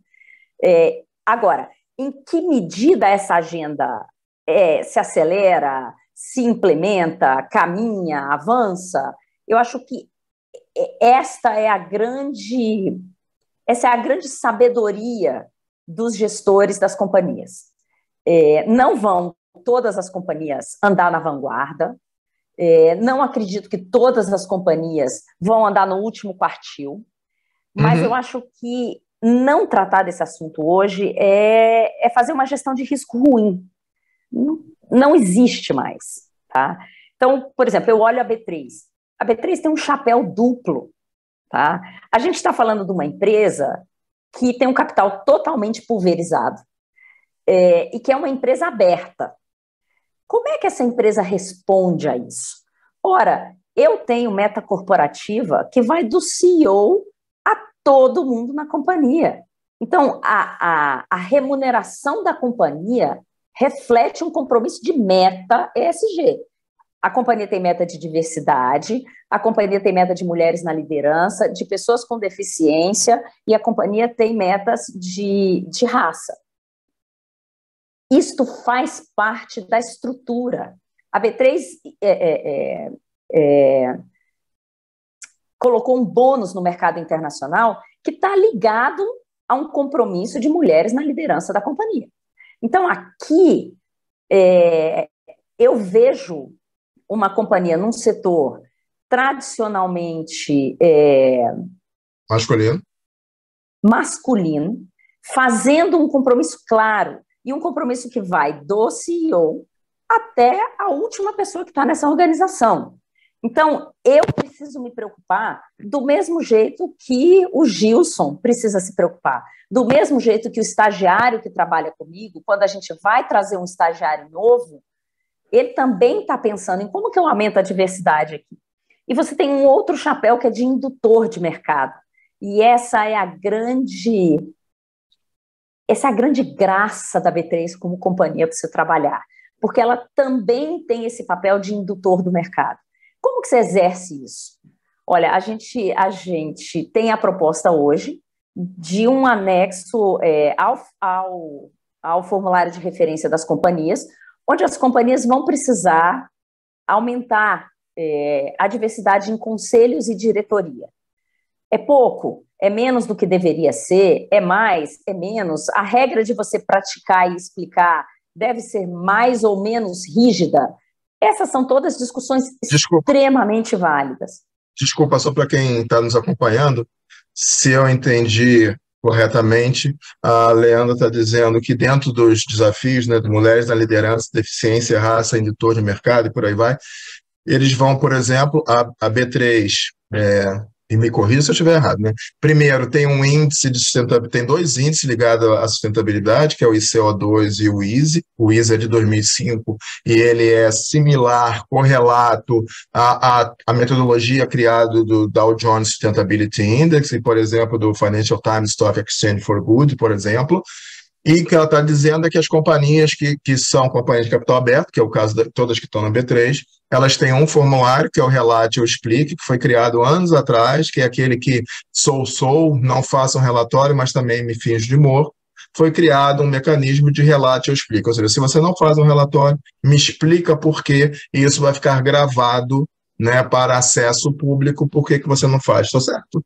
Agora, em que medida essa agenda se acelera, se implementa, caminha, avança? Eu acho que essa é a grande sabedoria dos gestores das companhias. Não vão todas as companhias andar na vanguarda, não acredito que todas as companhias vão andar no último quartil, mas eu acho que não tratar desse assunto hoje é fazer uma gestão de risco ruim. Não existe mais, tá? Então, por exemplo, eu olho a B3. A B3 tem um chapéu duplo, tá? A gente está falando de uma empresa que tem um capital totalmente pulverizado e que é uma empresa aberta. Como é que essa empresa responde a isso? Ora, eu tenho meta corporativa que vai do CEO a todo mundo na companhia. Então, a remuneração da companhia reflete um compromisso de meta ESG. A companhia tem meta de diversidade, a companhia tem meta de mulheres na liderança, de pessoas com deficiência, e a companhia tem metas de raça. Isto faz parte da estrutura. A B3 colocou um bônus no mercado internacional que está ligado a um compromisso de mulheres na liderança da companhia. Então, aqui, eu vejo uma companhia num setor tradicionalmente masculino, fazendo um compromisso claro, e um compromisso que vai do CEO até a última pessoa que está nessa organização. Então, eu preciso me preocupar do mesmo jeito que o Gilson precisa se preocupar, do mesmo jeito que o estagiário que trabalha comigo, quando a gente vai trazer um estagiário novo, ele também está pensando em como que eu aumento a diversidade aqui. E você tem um outro chapéu que é de indutor de mercado. E essa é a grande graça da B3 como companhia para você trabalhar, porque ela também tem esse papel de indutor do mercado. Como que você exerce isso? Olha, a gente tem a proposta hoje de um anexo ao formulário de referência das companhias, onde as companhias vão precisar aumentar a diversidade em conselhos e diretoria. É pouco? É menos do que deveria ser? É mais? É menos? A regra de você praticar e explicar deve ser mais ou menos rígida? Essas são todas discussões extremamente válidas. Desculpa, só para quem está nos acompanhando, se eu entendi corretamente, a Leandra está dizendo que dentro dos desafios, né, de mulheres na liderança, deficiência, raça, indutor de mercado e por aí vai, eles vão, por exemplo, a B3, e me corrija se eu estiver errado, né? Primeiro, tem um índice de sustentabilidade, tem dois índices ligados à sustentabilidade, que é o ICO2 e o ISE. O ISE é de 2005 e ele é similar, correlato à metodologia criada do Dow Jones Sustainability Index e, por exemplo, do Financial Times Stock Exchange for Good, por exemplo. E o que ela está dizendo é que as companhias que são companhias de capital aberto, que é o caso de todas que estão na B3, elas têm um formulário, que é o Relate ou Explique, que foi criado anos atrás, que é aquele que sou, não faça um relatório, mas também me finjo de morto. Foi criado um mecanismo de Relate ou Explique. Ou seja, se você não faz um relatório, me explica por quê, e isso vai ficar gravado, né, para acesso público, por que você não faz. Estou certo?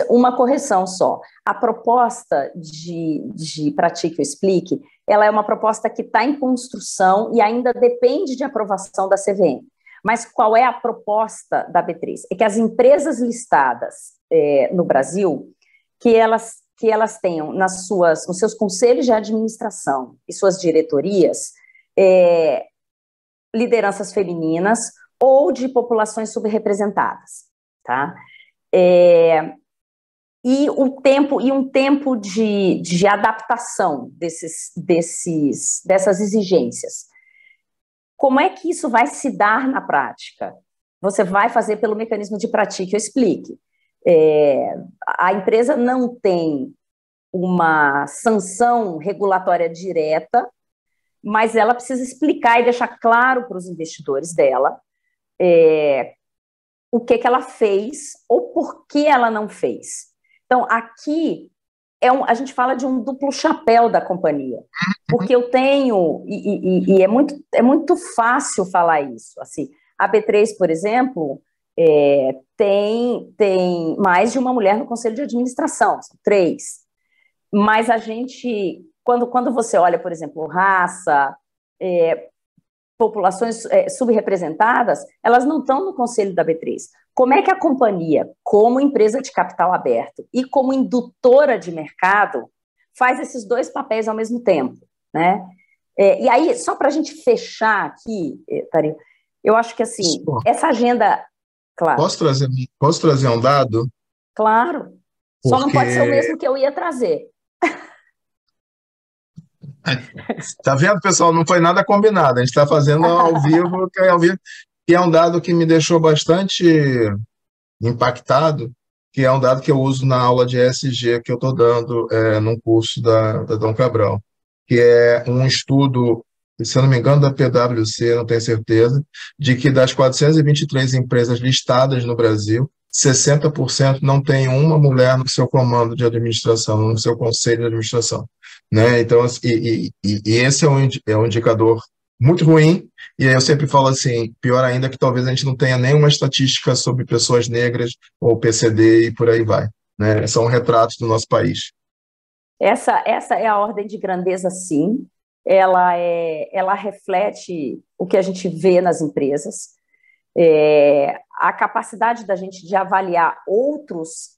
Uma correção só. A proposta de Pratique ou Explique, ela é uma proposta que está em construção e ainda depende de aprovação da CVM. Mas qual é a proposta da B3? É que as empresas listadas no Brasil, que elas tenham nos seus conselhos de administração e suas diretorias lideranças femininas ou de populações subrepresentadas, tá? E um tempo de adaptação dessas exigências. Como é que isso vai se dar na prática? Você vai fazer pelo mecanismo de Pratique ou Explique. A empresa não tem uma sanção regulatória direta, mas ela precisa explicar e deixar claro para os investidores dela o que ela fez ou por que ela não fez. Então, aqui, a gente fala de um duplo chapéu da companhia, porque eu tenho, e é muito fácil falar isso, assim, a B3, por exemplo, tem mais de uma mulher no conselho de administração, são 3, mas a gente, quando você olha, por exemplo, raça, populações subrepresentadas, elas não estão no conselho da B3. Como é que a companhia, como empresa de capital aberto e como indutora de mercado, faz esses dois papéis ao mesmo tempo, né? E aí, só para a gente fechar aqui, Tari, eu acho que assim, essa agenda, claro. Posso trazer um dado? Claro. Só não pode ser o mesmo que eu ia trazer. Tá vendo, pessoal? Não foi nada combinado. A gente está fazendo ao vivo, que é um dado que me deixou bastante impactado, que é um dado que eu uso na aula de ESG que eu estou dando num curso da Dom Cabral, que é um estudo, se eu não me engano, da PwC, não tenho certeza, de que das 423 empresas listadas no Brasil, 60% não tem uma mulher no seu comando de administração, no seu conselho de administração, né? Então, esse é um indicador muito ruim, e aí eu sempre falo assim, pior ainda que talvez a gente não tenha nenhuma estatística sobre pessoas negras ou PCD e por aí vai, né? São retratos do nosso país. Essa é a ordem de grandeza, sim. Ela reflete o que a gente vê nas empresas. A capacidade da gente de avaliar outros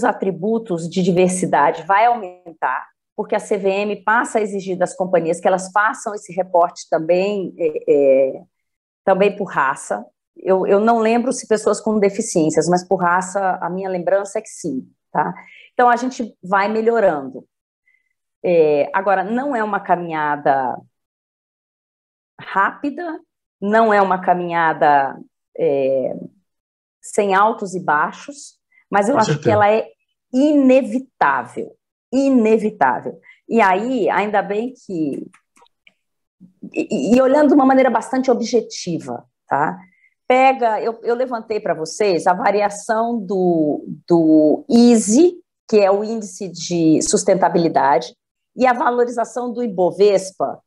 atributos de diversidade vai aumentar, porque a CVM passa a exigir das companhias que elas façam esse reporte também por raça. Eu não lembro se pessoas com deficiências, mas por raça, a minha lembrança é que sim, tá? Então, a gente vai melhorando. Agora, não é uma caminhada rápida, não é uma caminhada sem altos e baixos, mas eu acho que ela é inevitável, inevitável. E aí, ainda bem que... E olhando de uma maneira bastante objetiva, tá? eu levantei para vocês a variação do ISE, que é o Índice de Sustentabilidade, e a valorização do Ibovespa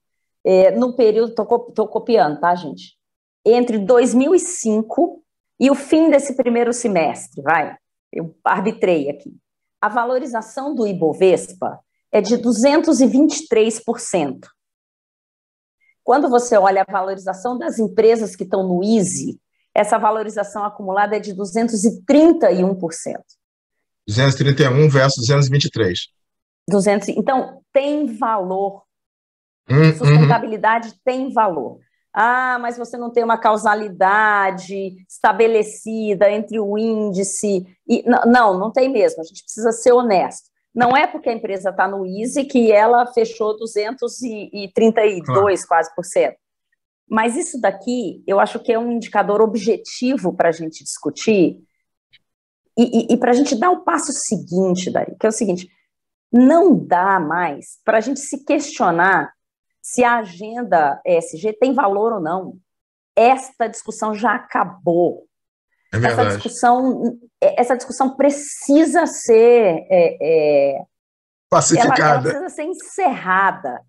no período, estou copiando, tá, gente? Entre 2005 e o fim desse primeiro semestre, eu arbitrei aqui. A valorização do Ibovespa é de 223%. Quando você olha a valorização das empresas que estão no ISE, essa valorização acumulada é de 231%. 231 versus 223. Então, tem valor. Sustentabilidade tem valor. Ah, mas você não tem uma causalidade estabelecida entre o índice e... Não tem mesmo, a gente precisa ser honesto. Não é porque a empresa está no ISE que ela fechou 232 quase por cento. Mas isso daqui, eu acho que é um indicador objetivo para a gente discutir e para a gente dar o passo seguinte daí, que é o seguinte, não dá mais para a gente se questionar se a agenda ESG tem valor ou não. Esta discussão já acabou. É verdade. Essa discussão precisa ser pacificada. Ela precisa ser encerrada.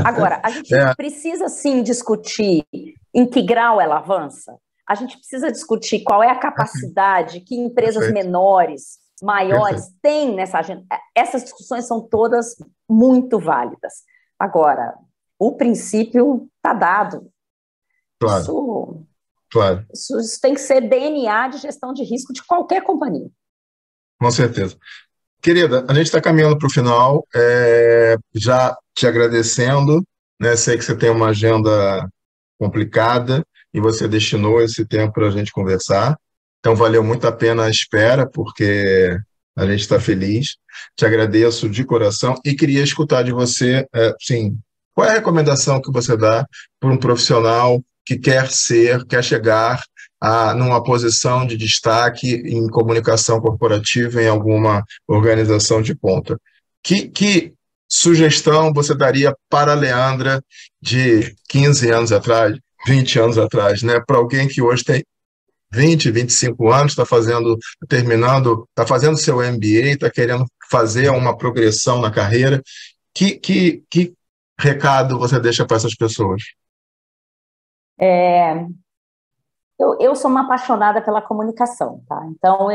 Agora, a gente precisa sim discutir em que grau ela avança. A gente precisa discutir qual é a capacidade que empresas menores, maiores têm nessa agenda. Essas discussões são todas muito válidas. Agora, o princípio está dado. Claro. Isso tem que ser DNA de gestão de risco de qualquer companhia. Com certeza. Querida, a gente está caminhando para o final, já te agradecendo, né? Sei que você tem uma agenda complicada e você destinou esse tempo para a gente conversar. Então, valeu muito a pena a espera, porque a gente está feliz. Te agradeço de coração e queria escutar de você, qual é a recomendação que você dá para um profissional que quer chegar numa posição de destaque em comunicação corporativa em alguma organização de ponta? Que sugestão você daria para a Leandra de 15 anos atrás, 20 anos atrás, né? Para alguém que hoje tem 20, 25 anos, está fazendo seu MBA, está querendo fazer uma progressão na carreira. Que recado você deixa para essas pessoas? Eu sou uma apaixonada pela comunicação, tá? Então,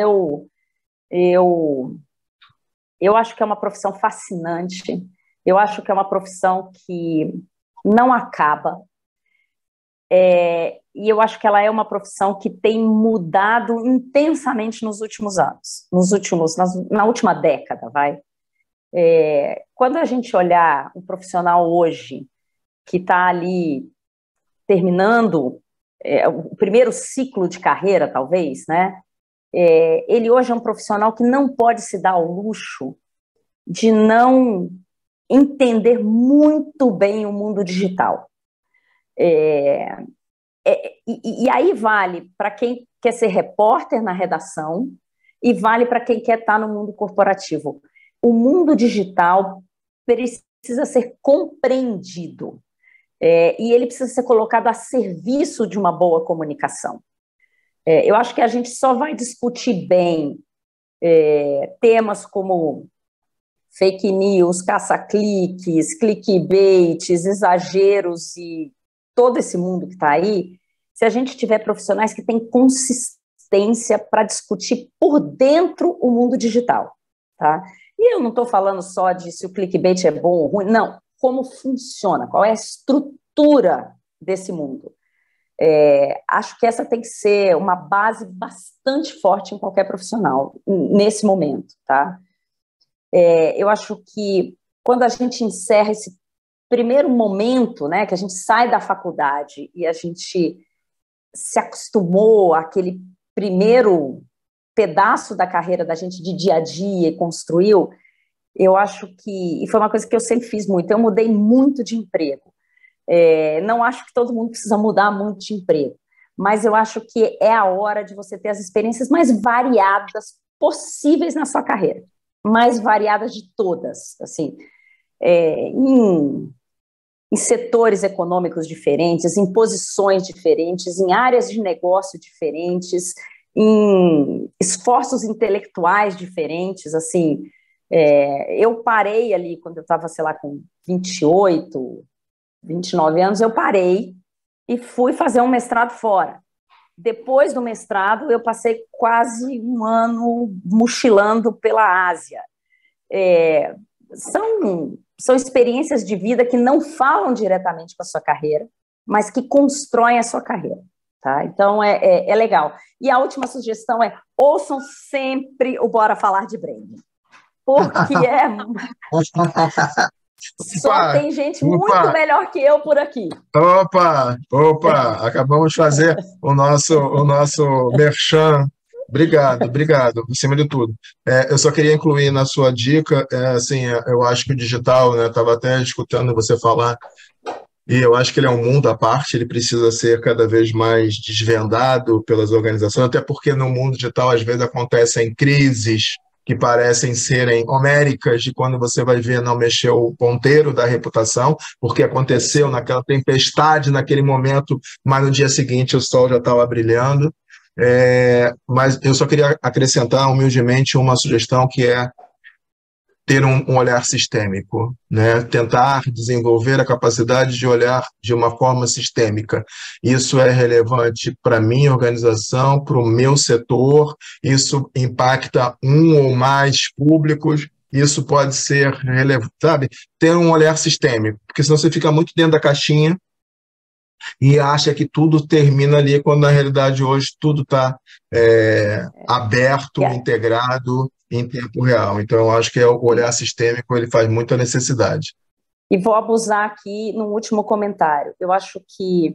eu acho que é uma profissão fascinante, eu acho que é uma profissão que não acaba, e eu acho que ela é uma profissão que tem mudado intensamente nos últimos anos, na última década, Quando a gente olhar um profissional hoje que está ali terminando o primeiro ciclo de carreira, talvez, né? Ele hoje é um profissional que não pode se dar ao luxo de não entender muito bem o mundo digital. E aí vale para quem quer ser repórter na redação e vale para quem quer estar no mundo corporativo. O mundo digital precisa ser compreendido. E ele precisa ser colocado a serviço de uma boa comunicação. Eu acho que a gente só vai discutir bem temas como fake news, caça-cliques, clickbaits, exageros e todo esse mundo que está aí, se a gente tiver profissionais que têm consistência para discutir por dentro o mundo digital. Tá? E eu não estou falando só de se o clickbait é bom ou ruim, não. Como funciona, qual é a estrutura desse mundo. Acho que essa tem que ser uma base bastante forte em qualquer profissional, nesse momento. Tá? Eu acho que quando a gente encerra esse primeiro momento, né, que a gente sai da faculdade e a gente se acostumou àquele primeiro pedaço da carreira da gente de dia a dia e construiu, eu acho que, e foi uma coisa que eu sempre fiz muito, eu mudei muito de emprego. Não acho que todo mundo precisa mudar muito de emprego, mas eu acho que é a hora de você ter as experiências mais variadas possíveis na sua carreira, mais variadas de todas, assim, em setores econômicos diferentes, em posições diferentes, em áreas de negócio diferentes, em esforços intelectuais diferentes, assim, eu parei ali, quando eu estava, sei lá, com 28, 29 anos, eu parei e fui fazer um mestrado fora. Depois do mestrado, eu passei quase um ano mochilando pela Ásia. São experiências de vida que não falam diretamente com a sua carreira, mas que constroem a sua carreira. Tá? Então, é legal. E a última sugestão é: ouçam sempre o Bora Falar de Branding, porque só tem gente muito melhor que eu por aqui. Opa, acabamos de fazer o nosso merchan. Obrigado, acima de tudo. Eu só queria incluir na sua dica, assim, eu acho que o digital, né, estava até escutando você falar, e eu acho que ele é um mundo à parte, ele precisa ser cada vez mais desvendado pelas organizações, até porque no mundo digital, às vezes, acontecem crises que parecem serem homéricas, de quando você vai ver não mexeu o ponteiro da reputação, porque aconteceu naquela tempestade, naquele momento, mas no dia seguinte o sol já estava brilhando. Mas eu só queria acrescentar humildemente uma sugestão, que é ter um olhar sistêmico, né? Tentar desenvolver a capacidade de olhar de uma forma sistêmica. Isso é relevante para a minha organização, para o meu setor, isso impacta um ou mais públicos, isso pode ser relevante, sabe? Ter um olhar sistêmico, porque senão você fica muito dentro da caixinha e acha que tudo termina ali, quando na realidade hoje tudo está aberto, integrado, em tempo real. Então, eu acho que o olhar sistêmico ele faz muita necessidade. E vou abusar aqui no último comentário. Eu acho que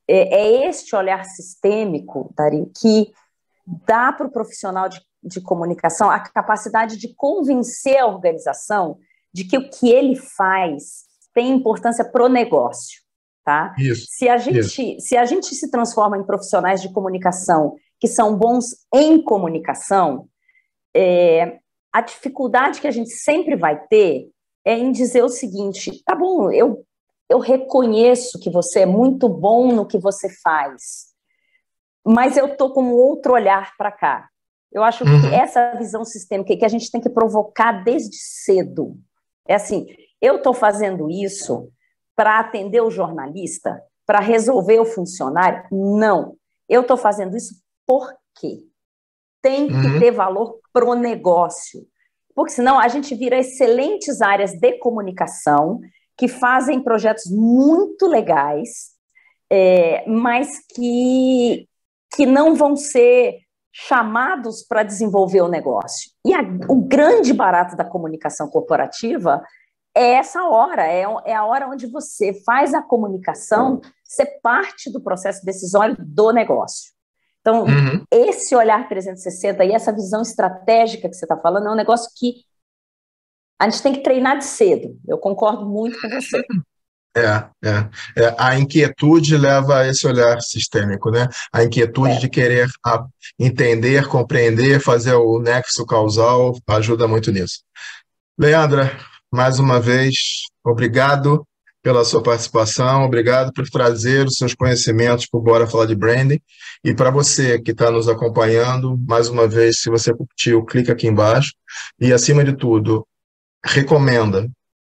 é este olhar sistêmico, Dario, que dá para o profissional de comunicação a capacidade de convencer a organização de que o que ele faz tem importância para o negócio. Tá? Se a gente se transforma em profissionais de comunicação que são bons em comunicação, a dificuldade que a gente sempre vai ter é em dizer o seguinte: tá bom, eu reconheço que você é muito bom no que você faz, mas eu estou com um outro olhar para cá. Eu acho que essa visão sistêmica que a gente tem que provocar desde cedo. É assim, eu estou fazendo isso para atender o jornalista, para resolver o funcionário? Não. Eu estou fazendo isso por quê? Tem que ter valor pro negócio. Porque senão a gente vira excelentes áreas de comunicação que fazem projetos muito legais, mas que não vão ser chamados para desenvolver o negócio. E o grande barato da comunicação corporativa é essa hora, é a hora onde você faz a comunicação ser parte do processo decisório do negócio. Então, esse olhar 360 e essa visão estratégica que você está falando é um negócio que a gente tem que treinar de cedo. Eu concordo muito com você. A inquietude leva a esse olhar sistêmico, né? A inquietude de querer entender, compreender, fazer o nexo causal ajuda muito nisso. Leandra, mais uma vez, obrigado pela sua participação, obrigado por trazer os seus conhecimentos para o Bora Falar de Branding. E para você que está nos acompanhando, mais uma vez, se você curtiu, clica aqui embaixo. E, acima de tudo, recomenda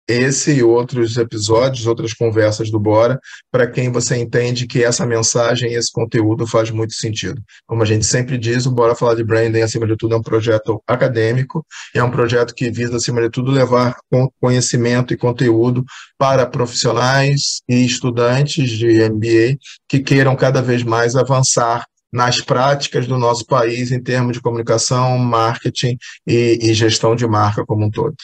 esse e outros episódios, outras conversas do Bora, para quem você entende que essa mensagem, esse conteúdo faz muito sentido. Como a gente sempre diz, o Bora Falar de Branding, acima de tudo, é um projeto acadêmico, é um projeto que visa, acima de tudo, levar conhecimento e conteúdo para profissionais e estudantes de MBA que queiram cada vez mais avançar nas práticas do nosso país em termos de comunicação, marketing e gestão de marca como um todo.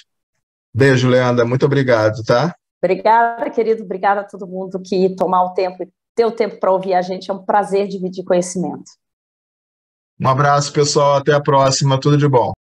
Beijo, Leandra. Muito obrigado, tá? Obrigada, querido. Obrigada a todo mundo que tomar o tempo e ter o tempo para ouvir a gente. É um prazer dividir conhecimento. Um abraço, pessoal. Até a próxima. Tudo de bom.